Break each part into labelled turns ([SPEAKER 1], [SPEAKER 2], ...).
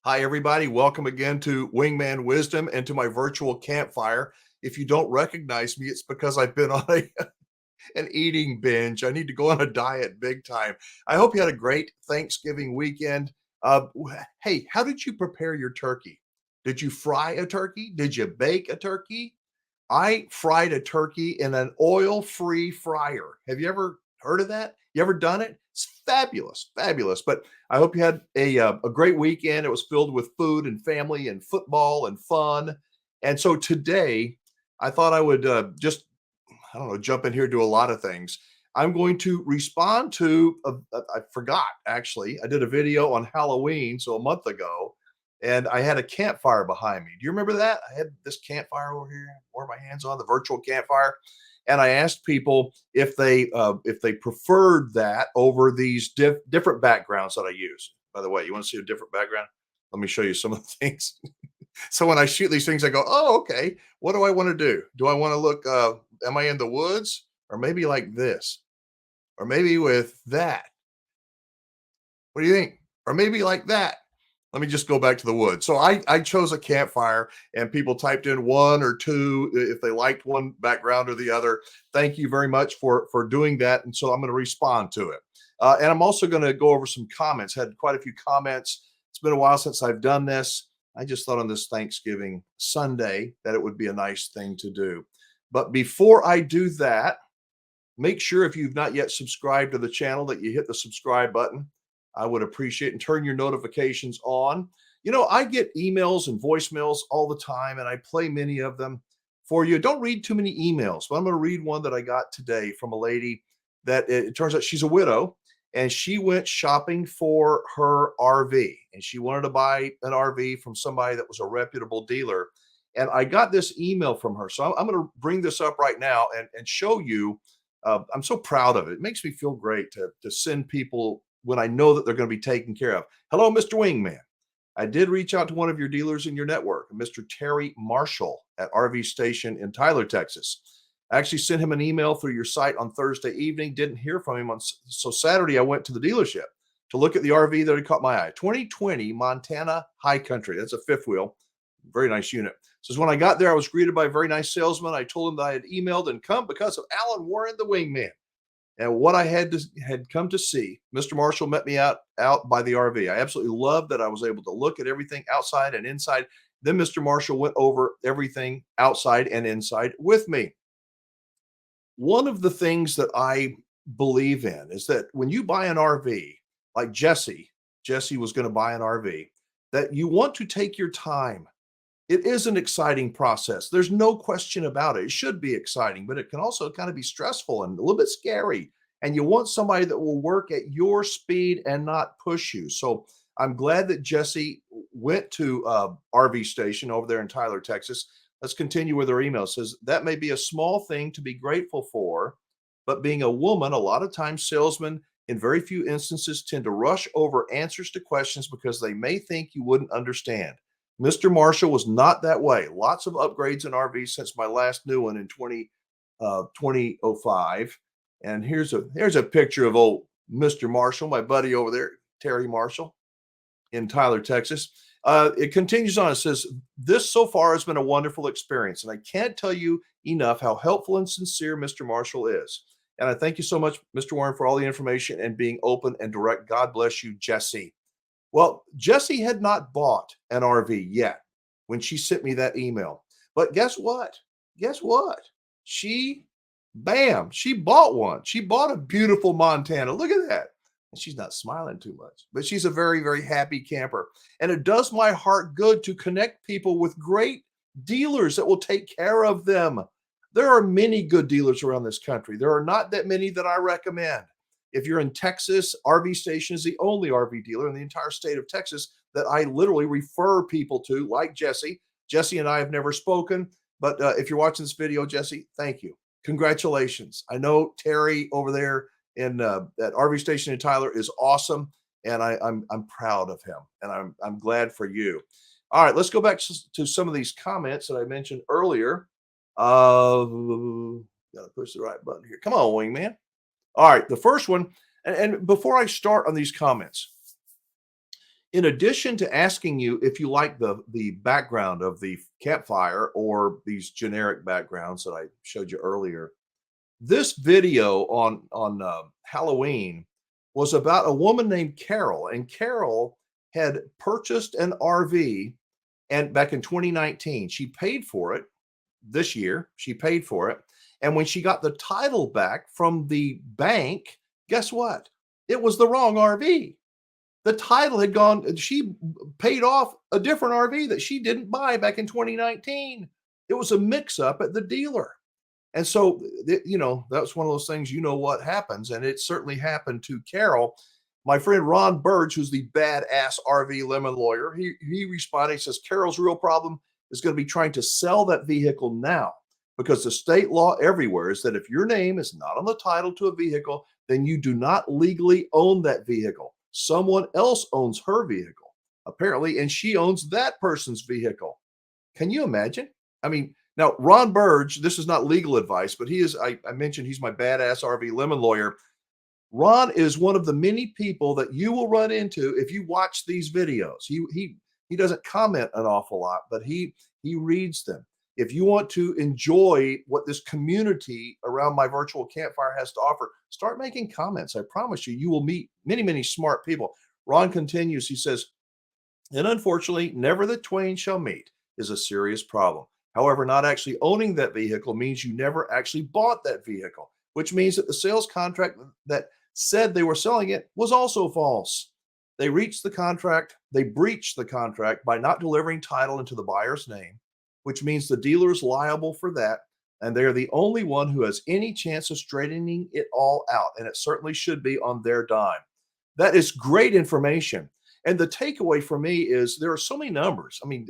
[SPEAKER 1] Hi, everybody. Welcome again to Wingman Wisdom and to my virtual campfire. If you don't recognize me, it's because I've been on an eating binge. I need to go on a diet big time. I hope you had a great Thanksgiving weekend. Hey, how did you prepare your turkey? Did you fry a turkey? Did you bake a turkey? I fried a turkey in an oil-free fryer. Have you ever heard of that? You ever done it? It's fabulous, fabulous. But I hope you had a great weekend. It was filled with food and family and football and fun. And so today, I thought I would just I don't know, jump in here, do a lot of things. I'm going to respond to, I forgot actually, I did a video on Halloween, so a month ago, and I had a campfire behind me. Do you remember that? I had this campfire over here, wore my hands on the virtual campfire, and I asked people if they preferred that over these different backgrounds that I use. By the way, you want to see a different background? Let me show you some of the things. So when I shoot these things, I go, oh, okay. What do I want to do? Do I want to look, am I in the woods? Or maybe like this? Or maybe with that? What do you think? Or maybe like that? Let me just go back to the woods. So I chose a campfire and people typed in one or two if they liked one background or the other. Thank you very much for doing that. And so I'm going to respond to it. And I'm also going to go over some comments. Had quite a few comments. It's been a while since I've done this. I just thought on this Thanksgiving Sunday that it would be a nice thing to do. But before I do that, make sure if you've not yet subscribed to the channel that you hit the subscribe button. I would appreciate and turn your notifications on. You know, I get emails and voicemails all the time, and I play many of them for you. Don't read too many emails, but I'm going to read one that I got today from a lady that it turns out she's a widow and she went shopping for her RV and she wanted to buy an RV from somebody that was a reputable dealer. And I got this email from her. So I'm going to bring this up right now and show you. I'm so proud of it. It makes me feel great to send people when I know that they're going to be taken care of. Hello, Mr. Wingman. I did reach out to one of your dealers in your network, Mr. Terry Marshall at RV Station in Tyler, Texas. I actually sent him an email through your site on Thursday evening, didn't hear from him. So Saturday, I went to the dealership to look at the RV that had caught my eye. 2020 Montana High Country. That's a fifth wheel. Very nice unit. Says when I got there, I was greeted by a very nice salesman. I told him that I had emailed and come because of Alan Warren, the Wingman. And what I had come to see, Mr. Marshall met me out by the RV. I absolutely loved that I was able to look at everything outside and inside. Then Mr. Marshall went over everything outside and inside with me. One of the things that I believe in is that when you buy an RV, like Jesse was going to buy an RV, that you want to take your time. It is an exciting process. There's no question about it. It should be exciting, but it can also kind of be stressful and a little bit scary. And you want somebody that will work at your speed and not push you. So I'm glad that Jesse went to RV Station over there in Tyler, Texas. Let's continue with her email. It says that may be a small thing to be grateful for, but being a woman, a lot of times salesmen in very few instances tend to rush over answers to questions because they may think you wouldn't understand. Mr. Marshall was not that way. Lots of upgrades in RVs since my last new one in 2005. And here's a picture of old Mr. Marshall, my buddy over there, Terry Marshall in Tyler, Texas. It continues on. It says, this so far has been a wonderful experience. And I can't tell you enough how helpful and sincere Mr. Marshall is. And I thank you so much, Mr. Warren, for all the information and being open and direct. God bless you, Jesse. Well, Jesse had not bought an RV yet when she sent me that email. But guess what? Guess what? She bought one. She bought a beautiful Montana. Look at that. And she's not smiling too much, but she's a very, very happy camper. And it does my heart good to connect people with great dealers that will take care of them. There are many good dealers around this country. There are not that many that I recommend. If you're in Texas, RV Station is the only RV dealer in the entire state of Texas that I literally refer people to, like Jesse. Jesse and I have never spoken, but if you're watching this video, Jesse, thank you. Congratulations. I know Terry over there in at RV Station in Tyler is awesome, and I'm proud of him, and I'm glad for you. All right, let's go back to some of these comments that I mentioned earlier. Got to push the right button here. Come on, Wingman. All right, the first one, and before I start on these comments, In addition to asking you if you like the background of the campfire or these generic backgrounds that I showed you earlier, this video on Halloween was about a woman named Carol, and Carol had purchased an RV, and back in 2019, she paid for it. This year, she paid for it, and when she got the title back from the bank, guess what? It was the wrong RV. The title had gone, she paid off a different RV that she didn't buy back in 2019. It was a mix up at the dealer. And so, that's one of those things, what happens. And it certainly happened to Carol. My friend Ron Burge, who's the badass RV lemon lawyer, he responded, he says, Carol's real problem is going to be trying to sell that vehicle now, because the state law everywhere is that if your name is not on the title to a vehicle, then you do not legally own that vehicle. Someone else owns her vehicle, apparently, and she owns that person's vehicle. Can you imagine? I mean, now Ron Burge, this is not legal advice, but I mentioned he's my badass RV lemon lawyer. Ron is one of the many people that you will run into if you watch these videos. He doesn't comment an awful lot, but he reads them. If you want to enjoy what this community around my virtual campfire has to offer, start making comments. I promise you, you will meet many, many smart people. Ron continues, he says, and unfortunately, never the twain shall meet is a serious problem. However, not actually owning that vehicle means you never actually bought that vehicle, which means that the sales contract that said they were selling it was also false. They breached the contract by not delivering title into the buyer's name, which means the dealer is liable for that. And they're the only one who has any chance of straightening it all out. And it certainly should be on their dime. That is great information. And the takeaway for me is there are so many numbers. I mean,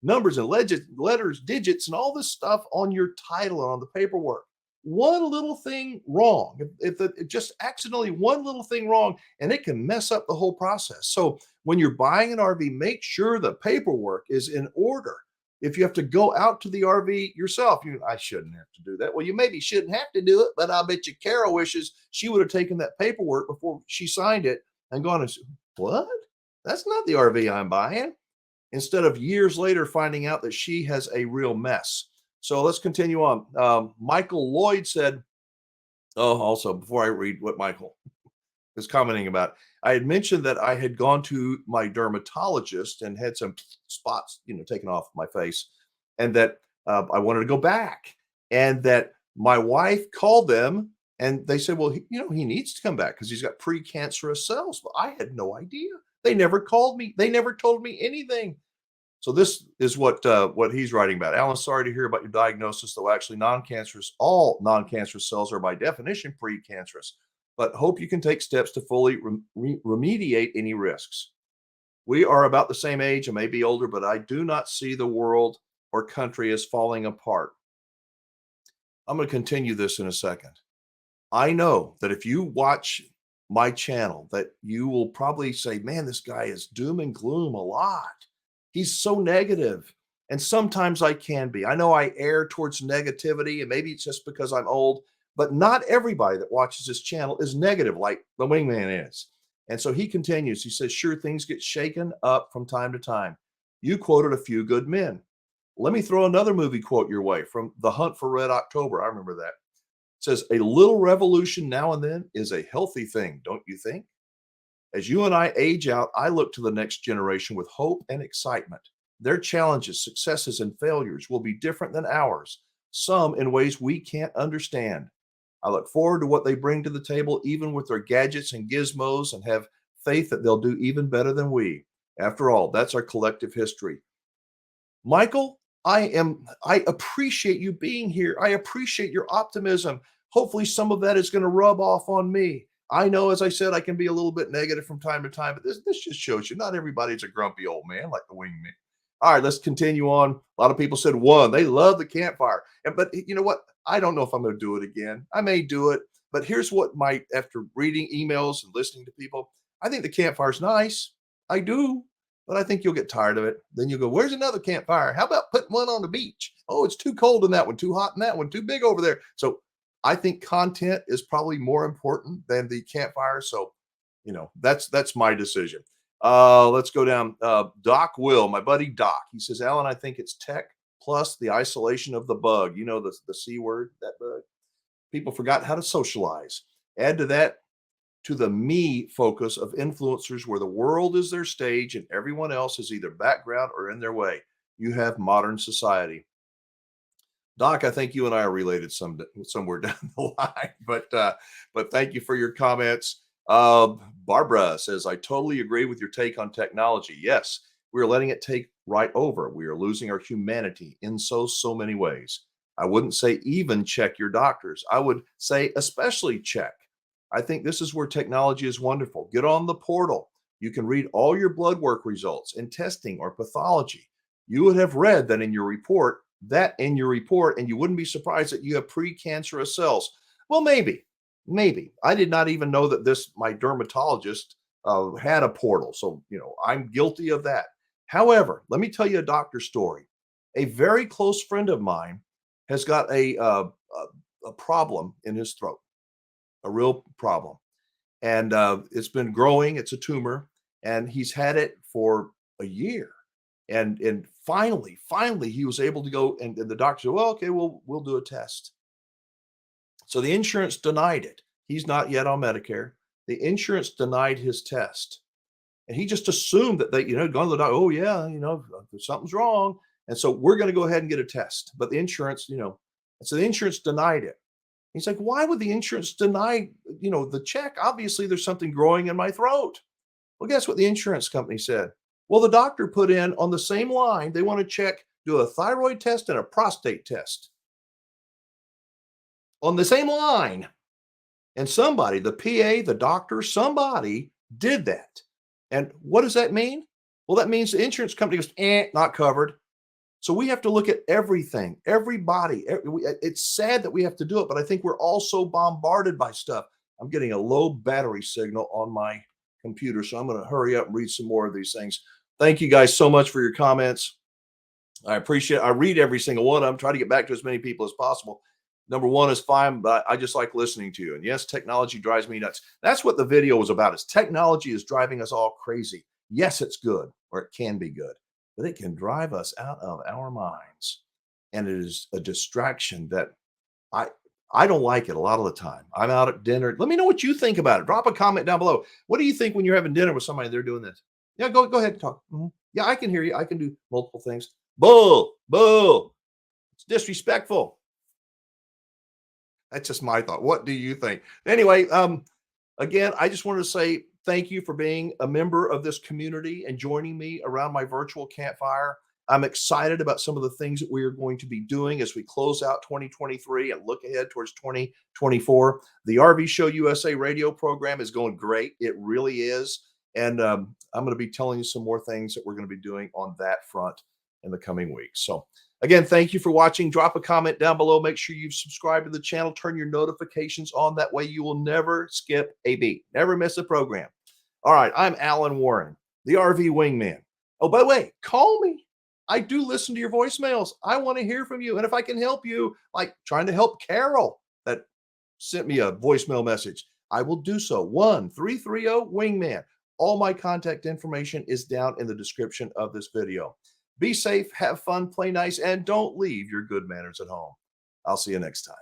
[SPEAKER 1] numbers and letters, digits, and all this stuff on your title and on the paperwork. One little thing wrong, if just accidentally one little thing wrong, and it can mess up the whole process. So when you're buying an RV, make sure the paperwork is in order. If you have to go out to the RV yourself, I shouldn't have to do that. Well, you maybe shouldn't have to do it, but I'll bet you Carol wishes she would have taken that paperwork before she signed it and gone and said, what? That's not the RV I'm buying. Instead of years later finding out that she has a real mess. So let's continue on. Michael Lloyd said, also, before I read what Michael is commenting about, I had mentioned that I had gone to my dermatologist and had some spots, taken off my face, and that I wanted to go back, and that my wife called them and they said, well, he needs to come back because he's got precancerous cells. But I had no idea. They never called me. They never told me anything. So this is what he's writing about. Alan, sorry to hear about your diagnosis, though actually all non-cancerous cells are by definition precancerous, but hope you can take steps to fully remediate any risks. We are about the same age and maybe older, but I do not see the world or country as falling apart. I'm going to continue this in a second. I know that if you watch my channel, that you will probably say, man, this guy is doom and gloom a lot. He's so negative. And sometimes I can be. I know I err towards negativity, and maybe it's just because I'm old, but not everybody that watches this channel is negative like the Wingman is. And so he continues. He says, sure, things get shaken up from time to time. You quoted A Few Good Men. Let me throw another movie quote your way from The Hunt for Red October. I remember that. It says, a little revolution now and then is a healthy thing, don't you think? As you and I age out, I look to the next generation with hope and excitement. Their challenges, successes, and failures will be different than ours, some in ways we can't understand. I look forward to what they bring to the table, even with their gadgets and gizmos, and have faith that they'll do even better than we. After all, that's our collective history. Michael, I appreciate you being here. I appreciate your optimism. Hopefully some of that is going to rub off on me. I know, as I said, I can be a little bit negative from time to time, but this just shows you not everybody's a grumpy old man like the Wingman. All right, let's continue on. A lot of people said one. They love the campfire. But you know what? I don't know if I'm going to do it again. I may do it, but here's what after reading emails and listening to people, I think the campfire's nice. I do, but I think you'll get tired of it. Then you'll go, where's another campfire? How about putting one on the beach? Oh, it's too cold in that one, too hot in that one, too big over there. So I think content is probably more important than the campfire. So, that's my decision. Let's go down. Doc Will, my buddy Doc. He says, Alan, I think it's tech plus the isolation of the bug. You know, the C word, that bug. People forgot how to socialize. Add to that to the me focus of influencers where the world is their stage and everyone else is either background or in their way. You have modern society. Doc, I think you and I are related somewhere down the line, but thank you for your comments. Barbara says, I totally agree with your take on technology. Yes, we're letting it take right over. We are losing our humanity in so many ways. I wouldn't say even check your doctors. I would say especially check. I think this is where technology is wonderful. Get on the portal. You can read all your blood work results and testing or pathology. You would have read that in your report, and you wouldn't be surprised that you have precancerous cells. Well, maybe. I did not even know that my dermatologist had a portal. So, I'm guilty of that. However, let me tell you a doctor story. A very close friend of mine has got a problem in his throat, a real problem. And it's been growing. It's a tumor. And he's had it for a year. And finally, he was able to go, and the doctor said, well, okay, we'll do a test. So the insurance denied it. He's not yet on Medicare. The insurance denied his test. And he just assumed that they, gone to the doctor, oh yeah, something's wrong. And so we're going to go ahead and get a test. But the insurance, and so the insurance denied it. He's like, why would the insurance deny, the check? Obviously there's something growing in my throat. Well, guess what the insurance company said? Well, the doctor put in on the same line, they want to do a thyroid test and a prostate test on the same line. And somebody, the PA, the doctor, somebody did that. And what does that mean? Well, that means the insurance company goes, not covered. So we have to look at everything, everybody. It's sad that we have to do it, but I think we're all so bombarded by stuff. I'm getting a low battery signal on my computer, so I'm going to hurry up and read some more of these things. Thank you guys so much for your comments. I appreciate it. I read every single one of them, try to get back to as many people as possible. Number one is fine, but I just like listening to you. And yes, technology drives me nuts. That's what the video was about, is technology is driving us all crazy. Yes, it's good, or it can be good, but it can drive us out of our minds. And it is a distraction that I don't like it a lot of the time. I'm out at dinner. Let me know what you think about it. Drop a comment down below. What do you think when you're having dinner with somebody and they're doing this? Yeah, go ahead and talk. Yeah, I can hear you. I can do multiple things. Bull. It's disrespectful. That's just my thought. What do you think? Anyway, again, I just wanted to say thank you for being a member of this community and joining me around my virtual campfire. I'm excited about some of the things that we are going to be doing as we close out 2023 and look ahead towards 2024. The RV Show USA radio program is going great. It really is. And I'm going to be telling you some more things that we're going to be doing on that front in the coming weeks. So again, thank you for watching. Drop a comment down below. Make sure you've subscribed to the channel. Turn your notifications on. That way you will never skip a beat. Never miss a program. All right. I'm Alan Warren, the RV Wingman. Oh, by the way, call me. I do listen to your voicemails. I want to hear from you. And if I can help you, like trying to help Carol that sent me a voicemail message, I will do so. 1-330-WINGMAN. All my contact information is down in the description of this video. Be safe, have fun, play nice, and don't leave your good manners at home. I'll see you next time.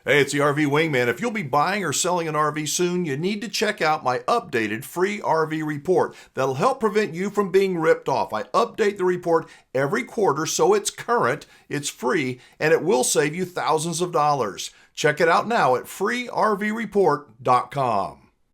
[SPEAKER 1] Hey, it's the RV Wingman. If you'll be buying or selling an RV soon, you need to check out my updated free RV report that'll help prevent you from being ripped off. I update the report every quarter so it's current, it's free, and it will save you thousands of dollars. Check it out now at freervreport.com.